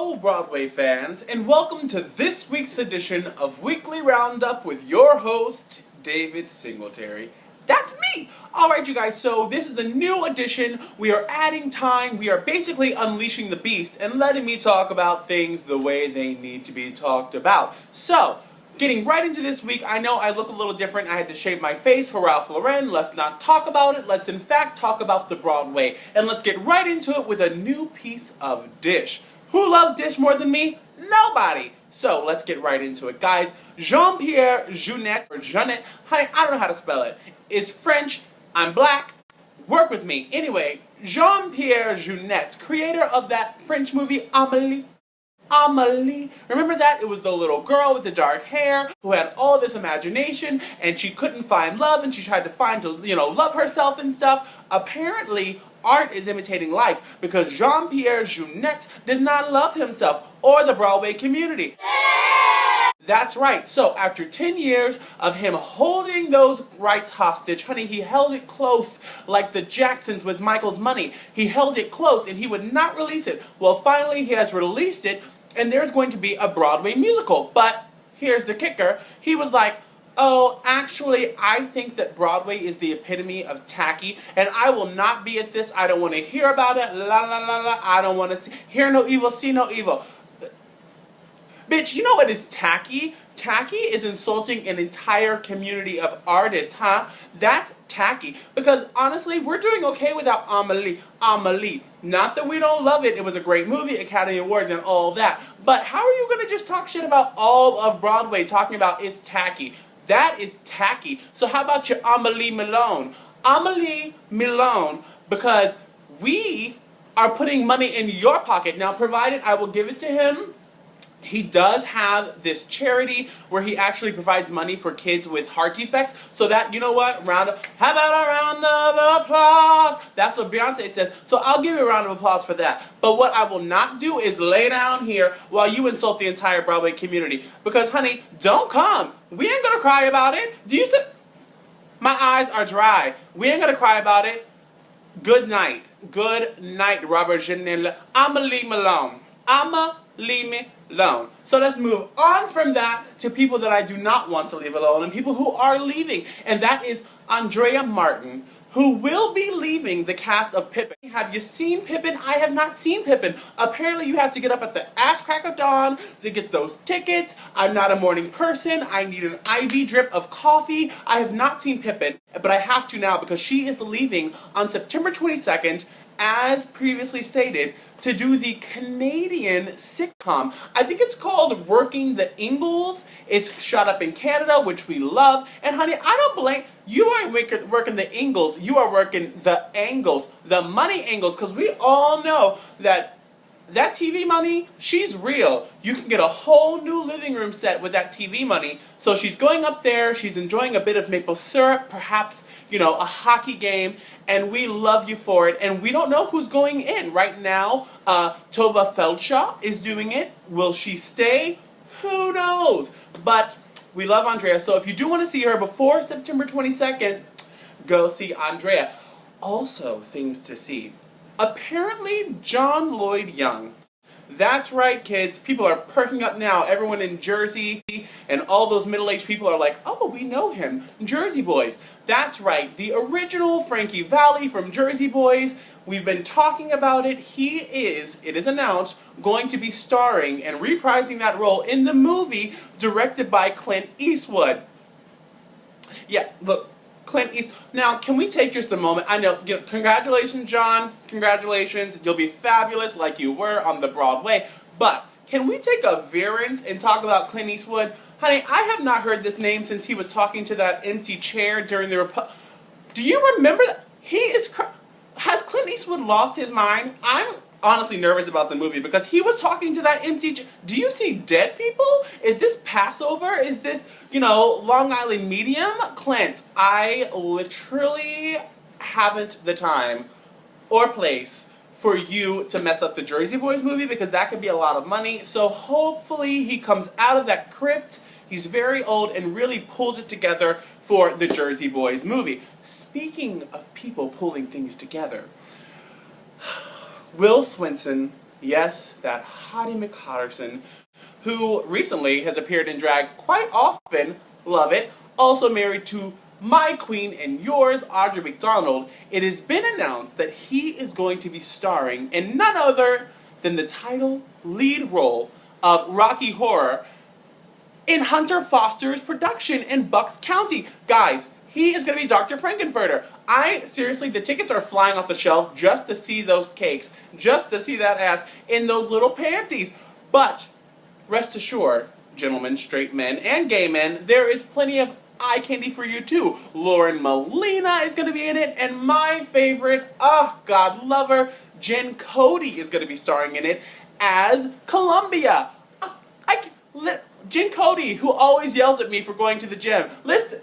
Hello, Broadway fans, and welcome to this week's edition of Weekly Roundup with your host, David Singletary. That's me! Alright, you guys, so this is a new edition. We are adding time. We are basically unleashing the beast and letting me talk about things the way they need to be talked about. So, getting right into this week, I know I look a little different. I had to shave my face for Ralph Lauren. Let's not talk about it. Let's in fact talk about the Broadway. And let's get right into it with a new piece of Dish. Who loves Dish more than me? Nobody! So let's get right into it. Guys, Jean-Pierre Jeunet, or Jeunet, honey, I don't know how to spell it, is French. I'm black. Work with me. Anyway, Jean-Pierre Jeunet, creator of that French movie Amélie. Amélie. Remember that? It was the little girl with the dark hair who had all this imagination and she couldn't find love and she tried to find love herself and stuff. Apparently, art is imitating life because Jean-Pierre Jeunet does not love himself or the Broadway community. That's right. So after 10 years of him holding those rights hostage, honey, he held it close like the Jacksons with Michael's money. He held it close and he would not release it. Well, finally he has released it and there's going to be a Broadway musical. But here's the kicker. He was like, oh, actually, I think that Broadway is the epitome of tacky, and I will not be at this. I don't want to hear about it. La la la la. I don't want to hear no evil, see no evil. Bitch, you know what is tacky? Tacky is insulting an entire community of artists, huh? That's tacky. Because honestly, we're doing okay without Amélie. Amélie. Not that we don't love it. It was a great movie, Academy Awards and all that. But how are you going to just talk shit about all of Broadway talking about it's tacky? That is tacky. So how about your Amélie Malone? Amélie Malone, because we are putting money in your pocket. Now, provided I will give it to him, he does have this charity where he actually provides money for kids with heart defects. So that, you know what, how about a round of applause? That's what Beyonce says. So I'll give you a round of applause for that. But what I will not do is lay down here while you insult the entire Broadway community. Because, honey, don't come. We ain't gonna cry about it. My eyes are dry. We ain't gonna cry about it. Good night. Good night, Robert Janelle. Amélie Malone. Leave alone. So let's move on from that to people that I do not want to leave alone and people who are leaving. And that is Andrea Martin, who will be leaving the cast of Pippin. Have you seen Pippin? I have not seen Pippin. Apparently you have to get up at the ass crack of dawn to get those tickets. I'm not a morning person. I need an IV drip of coffee. I have not seen Pippin, but I have to now because she is leaving on September 22nd, as previously stated, to do the Canadian sitcom. I think it's called Working the Ingles. It's shot up in Canada, which we love. And honey, I don't blame you. Aren't working the Ingles. You are working the angles, the money angles, because we all know that TV money, she's real. You can get a whole new living room set with that TV money. So she's going up there, she's enjoying a bit of maple syrup, perhaps, a hockey game, and we love you for it. And we don't know who's going in. Right now, Tova Feldshaw is doing it. Will she stay? Who knows? But we love Andrea, so if you do want to see her before September 22nd, go see Andrea. Also, things to see. Apparently, John Lloyd Young. That's right, kids. People are perking up now. Everyone in Jersey and all those middle-aged people are like, oh, we know him. Jersey Boys. That's right. The original Frankie Valli from Jersey Boys. We've been talking about it. He is, it is announced, going to be starring and reprising that role in the movie directed by Clint Eastwood. Yeah, look. Clint Eastwood. Now, can we take just a moment? I know, congratulations, John. Congratulations. You'll be fabulous like you were on the Broadway. But can we take a variance and talk about Clint Eastwood? Honey, I have not heard this name since he was talking to that empty chair during the Do you remember that? Has Clint Eastwood lost his mind? I'm honestly nervous about the movie because he was talking to that empty chair. Do you see dead people? Is this Passover? Is this, Long Island medium? Clint, I literally haven't the time or place for you to mess up the Jersey Boys movie because that could be a lot of money. So hopefully he comes out of that crypt. He's very old and really pulls it together for the Jersey Boys movie. Speaking of people pulling things together, Will Swenson Yes, that Hottie McHotterson, who recently has appeared in drag quite often, love it, also married to my queen and yours, Audrey McDonald. It has been announced that he is going to be starring in none other than the title lead role of Rocky Horror in Hunter Foster's production in Bucks County. Guys, he is going to be Dr. Frankenfurter. Seriously, the tickets are flying off the shelf just to see those cakes, just to see that ass in those little panties. But rest assured, gentlemen, straight men, and gay men, there is plenty of eye candy for you too. Lauren Molina is going to be in it, and my favorite, God lover, Jen Cody is going to be starring in it as Columbia. Jen Cody, who always yells at me for going to the gym. Listen,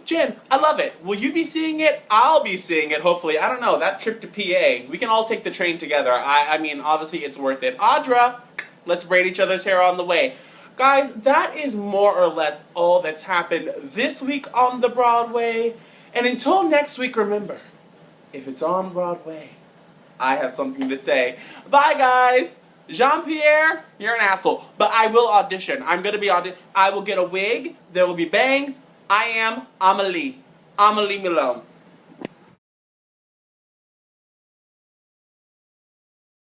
Jen, I love it. Will you be seeing it? I'll be seeing it, hopefully. I don't know, that trip to PA. We can all take the train together. I mean, obviously it's worth it. Audra, let's braid each other's hair on the way. Guys, that is more or less all that's happened this week on the Broadway. And until next week, remember, if it's on Broadway, I have something to say. Bye, guys. Jean-Pierre, you're an asshole, but I will audition. I'm going to be I will get a wig. There will be bangs. I am Amelie. Amelie Milone.